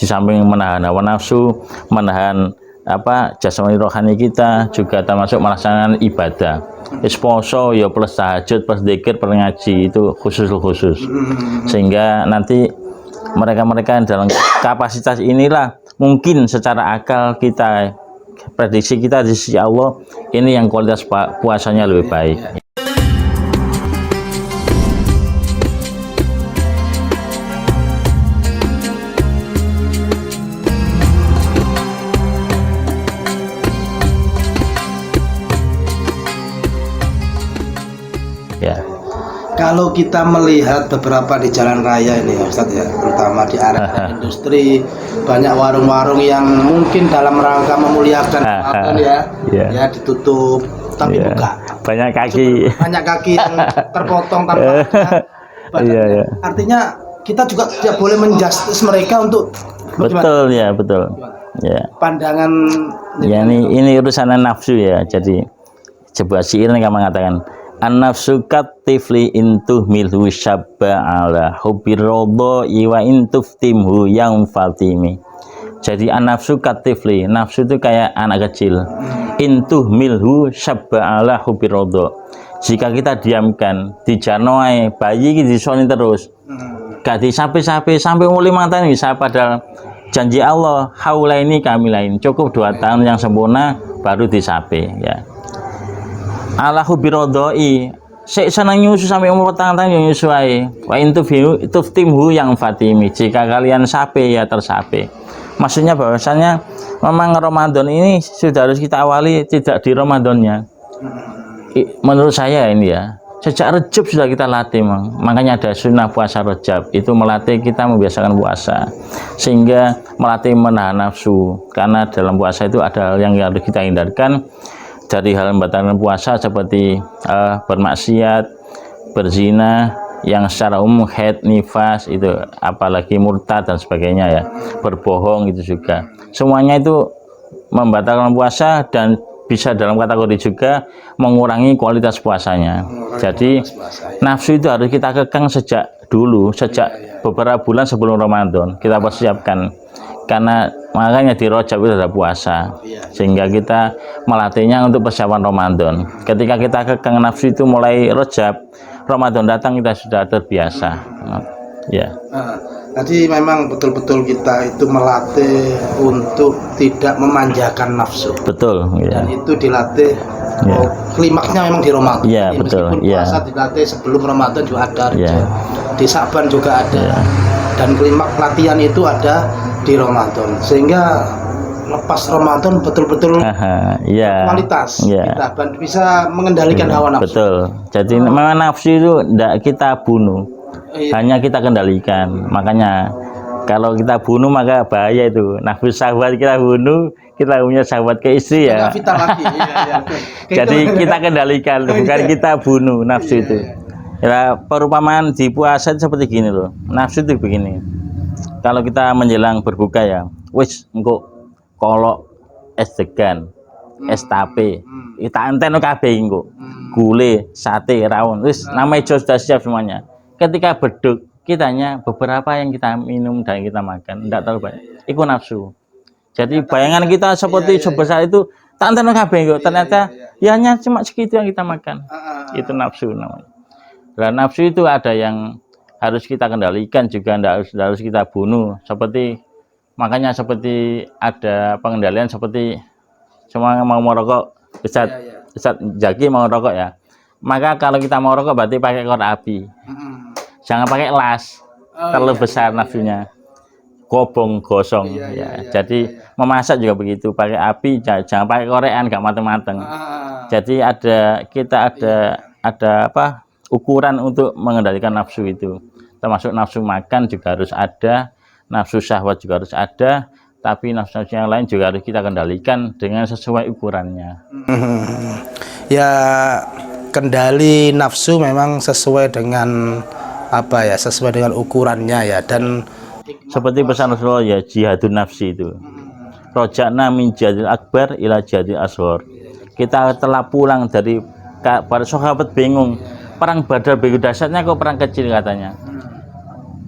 samping menahan hawa nafsu, menahan jasmani rohani kita, juga termasuk melaksanakan ibadah. Poso ya plus tahajud, plus zikir, plus ngaji, itu khusus. Sehingga nanti mereka dalam kapasitas inilah mungkin secara akal kita, prediksi kita di sisi Allah, ini yang kualitas puasanya lebih baik. Ya. Kalau kita melihat beberapa di jalan raya ini ya Ustadz ya, terutama di area industri, banyak warung-warung yang mungkin dalam rangka memuliakan Ramadan ya ditutup tapi buka. Banyak kaki yang terpotong tanpa Artinya kita juga tidak boleh menjustis mereka untuk betul. Ya. Pandangan ya, ini urusan nafsu ya. Jadi sebuah syair yang mengatakan an-nafsu katifli intuh milhu syabba ala hubir rodo iwa intuf timhu yang fatimi. Jadi an-nafsu katifli, nafsu itu kayak anak kecil, intuh milhu syabba ala hubir rodo. Jika kita diamkan, dijanoai bayi disoni terus, gak disapi-sapi sampai umur 5 tahun bisa, padahal janji Allah haula ini kami lain cukup 2 tahun yang sempurna baru disapi ya. Allahu birodoi senang nyusu sampai umur tahun yang nyusu ae wa intuftimhu yang fatimi, jika kalian sape ya tersape. Maksudnya bahwasanya memang Ramadan ini sudah harus kita awali tidak di Ramadannya. Menurut saya ini ya, sejak Rejab sudah kita latih makanya ada sunnah puasa Rejab, itu melatih kita membiasakan puasa sehingga melatih menahan nafsu, karena dalam puasa itu ada hal yang harus kita hindarkan. Dari hal membatalkan puasa seperti bermaksiat, berzina, yang secara umum haid, nifas, itu apalagi murtad dan sebagainya ya, berbohong itu juga. Semuanya itu membatalkan puasa dan bisa dalam kategori juga mengurangi kualitas puasanya. Jadi nafsu itu harus kita kekang sejak dulu, sejak beberapa bulan sebelum Ramadan kita persiapkan. Karena makanya di Rajab itu ada puasa, sehingga kita melatihnya untuk persiapan Ramadan. Ketika kita kekang nafsu itu mulai Rajab, Ramadan datang kita sudah terbiasa. Ya. Tadi memang betul-betul kita itu melatih untuk tidak memanjakan nafsu. Betul. Ya. Dan itu dilatih. Klimaksnya memang di Ramadan. Iya, betul. Meskipun puasa dilatih sebelum Ramadan juga ada. Di Sa'ban juga ada. Dan klimaks latihan itu ada di Ramadan, sehingga lepas Ramadan betul-betul kualitas kita bisa mengendalikan hawa nafsu. Betul. Jadi memang nafsu itu tidak kita bunuh, hanya kita kendalikan. Makanya kalau kita bunuh maka bahaya itu. Nafsu syahwat kita bunuh, kita punya syahwat ke istri ya. Jadi kita kendalikan, bukan kita bunuh nafsu itu. Ya, perumpamaan di puasa seperti gini loh. Nafsu itu begini. Kalau kita menjelang berbuka ya, wis engko kolok es degan, es tape, kita anteno kabeh engko. Gule, sate, rawon, wis namanya sudah siap semuanya. Ketika beduk, kita hanya beberapa yang kita minum dan kita makan, enggak terlalu banyak. Itu nafsu. Jadi bayangan kita seperti sebesar itu, tak anteno kabeh engko. Ternyata ya hanya cuma segitu yang kita makan. Itu nafsu namanya. Dan nafsu itu ada yang harus kita kendalikan juga, harus kita bunuh. Seperti makanya seperti ada pengendalian seperti semua mau merokok, Ustaz Jaki mau merokok ya. Maka kalau kita mau merokok berarti pakai korek api. Jangan pakai las. Terlalu besar nafsunya. Kobong gosong ya. Jadi memasak juga begitu, pakai api, jangan pakai korean enggak mateng-mateng. Jadi kita ada ukuran untuk mengendalikan nafsu itu, termasuk nafsu makan juga harus ada, nafsu syahwat juga harus ada, tapi nafsu yang lain juga harus kita kendalikan dengan sesuai ukurannya. Ya, kendali nafsu memang sesuai dengan sesuai dengan ukurannya ya. Dan seperti pesan Rasulullah ya, jihadun nafsi itu, roja'na min jihadil akbar ila jihadil ashor. Kita telah pulang dari para sahabat bingung, perang Badar begitu dahsyatnya kok perang kecil katanya.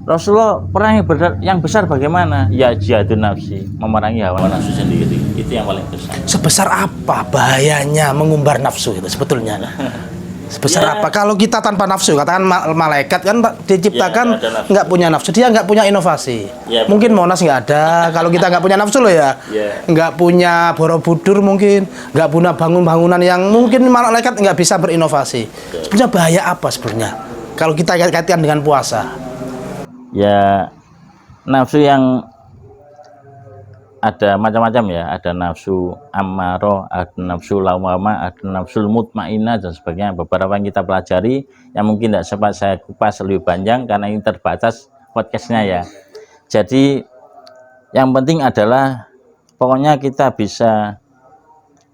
Rasulullah perang yang besar bagaimana? Ya jihadun nafsi, memerangi hawa nafsu sendiri. Itu yang paling besar. Sebesar apa bahayanya mengumbar nafsu itu sebetulnya? Sebesar apa? Kalau kita tanpa nafsu, katakan malaikat kan diciptakan nggak punya nafsu, dia nggak punya inovasi. Mungkin Monas nggak ada. Kalau kita nggak punya nafsu loh ya, nggak punya Borobudur mungkin, nggak punya bangunan yang mungkin malaikat nggak bisa berinovasi. Sebenarnya bahaya apa sebenarnya? Kalau kita kaitkan dengan puasa? Ya nafsu yang ada macam-macam ya, ada nafsu ammaroh, ada nafsu lawamah, ada nafsu mutmainnah dan sebagainya. Beberapa yang kita pelajari yang mungkin tidak sempat saya kupas lebih panjang karena ini terbatas podcastnya ya. Jadi yang penting adalah pokoknya kita bisa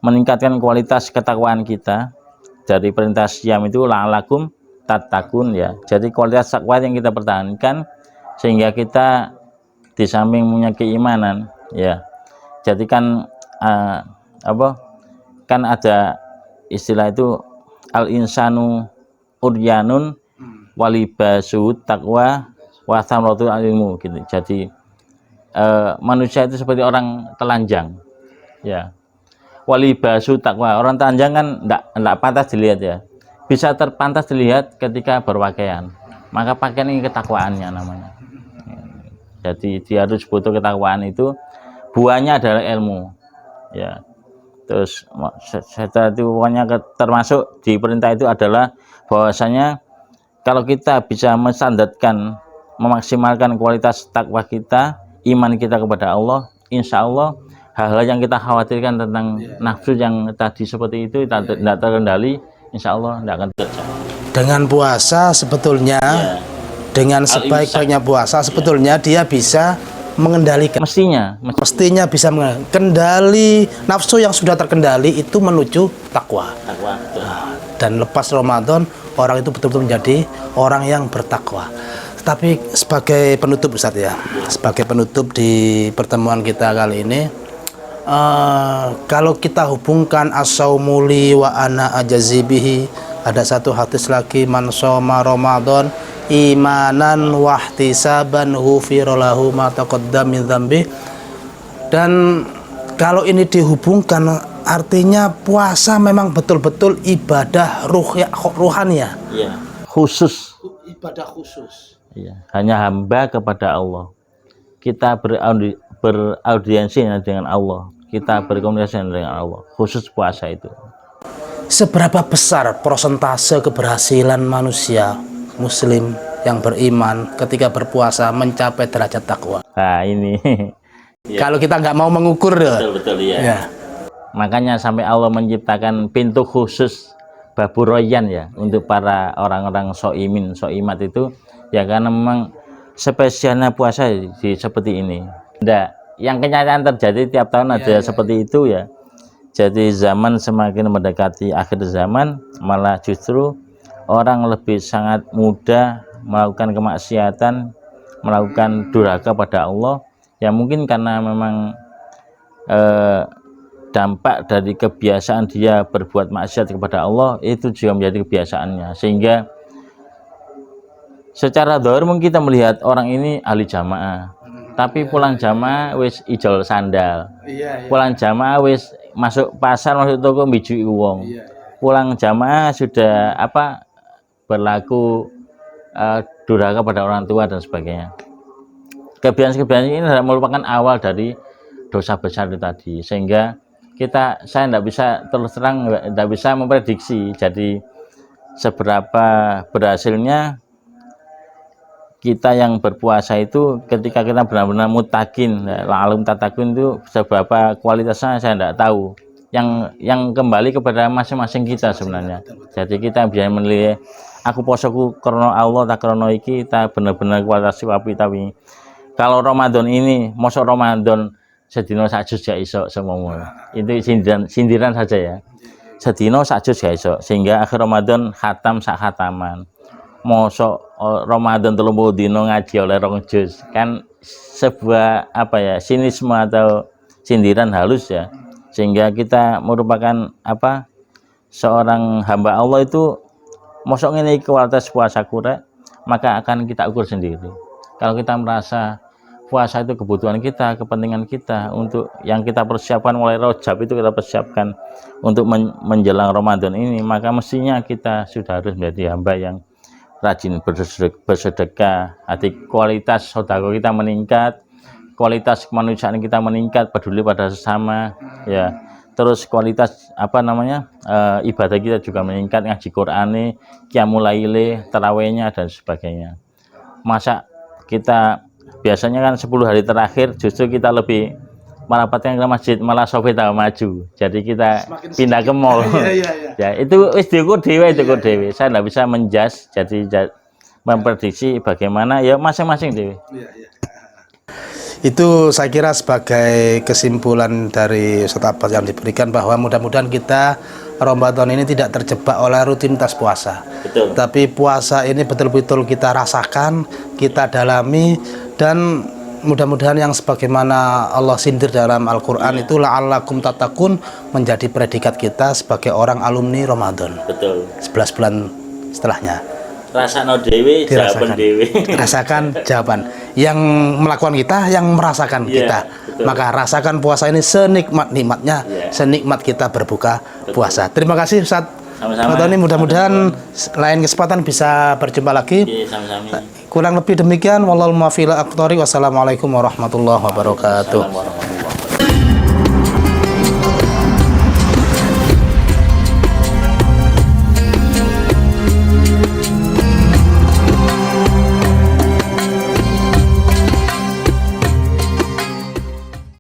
meningkatkan kualitas ketakwaan kita. Dari perintah siam itu la'alakum tattaqun ya. Jadi kualitas takwa yang kita pertahankan sehingga kita di samping punya keimanan ya, jadi kan kan ada istilah itu al insanu uryanun walibasu taqwa wa thamratul ilmu gitu. Jadi manusia itu seperti orang telanjang ya, walibasu taqwa, orang telanjang kan enggak pantas dilihat ya, bisa terpantas dilihat ketika berpakaian, maka pakaian ini ketakwaannya namanya. Jadi dia harus butuh ketakwaan, itu buahnya adalah ilmu ya. Terus setelah itu pokoknya termasuk di perintah itu adalah bahwasanya kalau kita bisa menstandarkan, memaksimalkan kualitas takwa kita, iman kita kepada Allah, insya Allah hal-hal yang kita khawatirkan tentang nafsu yang tadi seperti itu tidak terkendali, insya Allah tidak akan terjadi. Dengan puasa sebetulnya dengan sebaik-baiknya puasa sebetulnya dia bisa mengendalikan, mestinya bisa mengendali nafsu yang sudah terkendali itu menuju takwa. Dan lepas Ramadan orang itu betul-betul menjadi orang yang bertakwa. Tapi sebagai penutup Ustadz ya, sebagai penutup di pertemuan kita kali ini, kalau kita hubungkan as-saumuli wa ana ajazibihi, ada satu hadis lagi, man shoma Ramadan imanan wahtisaban ghufira lahu ma taqaddama min dzambi. Dan kalau ini dihubungkan artinya puasa memang betul-betul ibadah ruhaniyah. Iya. Khusus. Ibadah khusus. Iya. Hanya hamba kepada Allah. Kita beraudiensi dengan Allah. Kita berkomunikasi dengan Allah. Khusus puasa itu. Seberapa besar persentase keberhasilan manusia Muslim yang beriman ketika berpuasa mencapai derajat takwa? Nah ini kalau kita nggak mau mengukur, betul ya. Makanya sampai Allah menciptakan pintu khusus Babu Royan ya untuk para orang-orang soimat itu ya, karena memang spesialnya puasa seperti ini. Yang kenyataan terjadi tiap tahun ada seperti itu ya. Jadi zaman semakin mendekati akhir zaman, malah justru orang lebih sangat mudah melakukan kemaksiatan, melakukan durhaka pada Allah, ya mungkin karena memang dampak dari kebiasaan dia berbuat maksiat kepada Allah itu juga menjadi kebiasaannya, sehingga secara zahir mungkin kita melihat orang ini ahli jamaah, tapi pulang jamaah wis ijol sandal, pulang jamaah wis masuk pasar, masuk toko mbijui wong, pulang jamaah sudah berlaku durhaka pada orang tua dan sebagainya. Kebiasaan-kebiasaan ini merupakan awal dari dosa besar itu tadi, sehingga saya tidak bisa terus terang, tidak bisa memprediksi jadi seberapa berhasilnya kita yang berpuasa itu ketika kita benar-benar mutakin, la'alum tatakun itu seberapa kualitasnya saya tidak tahu. Yang kembali kepada masing-masing kita sebenarnya. Jadi kita bisa menilai, aku posoku karena Allah tak karena iki, kita benar-benar kualitas tapi kalau Ramadan ini, mosok Ramadan sedino sak juz gak iso semono. Itu sindiran saja ya. Sedino sak juz gak iso, sehingga akhir Ramadan khatam sak khataman. Mosok Ramadan 30 dino ngaji oleh 2 juz. Kan sebuah sinisme atau sindiran halus ya. Sehingga kita merupakan seorang hamba Allah itu mosok ngene iki kualitas puasa kurek, maka akan kita ukur sendiri. Kalau kita merasa puasa itu kebutuhan kita, kepentingan kita, untuk yang kita persiapkan mulai Rajab itu kita persiapkan untuk menjelang Ramadan ini, maka mestinya kita sudah harus menjadi hamba yang rajin bersedekah. Hati kualitas sedekah kita meningkat, kualitas kemanusiaan kita meningkat, peduli pada sesama, ya. Terus kualitas ibadah kita juga meningkat, ngaji Qur'ane, qiyamul laile, tarawihnya dan sebagainya. Masa kita biasanya kan 10 hari terakhir justru kita lebih merapatkan ke masjid, malah sofi tambah maju. Jadi kita semakin pindah ke mall. Ya, itu wis diukur dhewe, Saya enggak bisa menjas, jadi memprediksi bagaimana ya masing-masing dhewe. Itu saya kira sebagai kesimpulan dari Ustaz Abbas yang diberikan, bahwa mudah-mudahan kita Ramadan ini tidak terjebak oleh rutinitas puasa. Betul. Tapi puasa ini betul-betul kita rasakan, kita dalami, dan mudah-mudahan yang sebagaimana Allah sindir dalam Al-Quran itu la'allakum tattaqun menjadi predikat kita sebagai orang alumni Ramadan. Betul. 11 bulan setelahnya. Rasakno dewe, jawaban dewe. Rasakan jawaban. Yang melakukan kita, yang merasakan kita. Betul. Maka rasakan puasa ini senikmat-nikmatnya, senikmat kita berbuka puasa. Terima kasih Ustaz. Sama-sama. Mudah-mudahan lain kesempatan bisa berjumpa lagi. Sama-sama. Kurang lebih demikian. Wallahul muwaffiq ila aqthariq. Wassalamualaikum warahmatullahi wabarakatuh.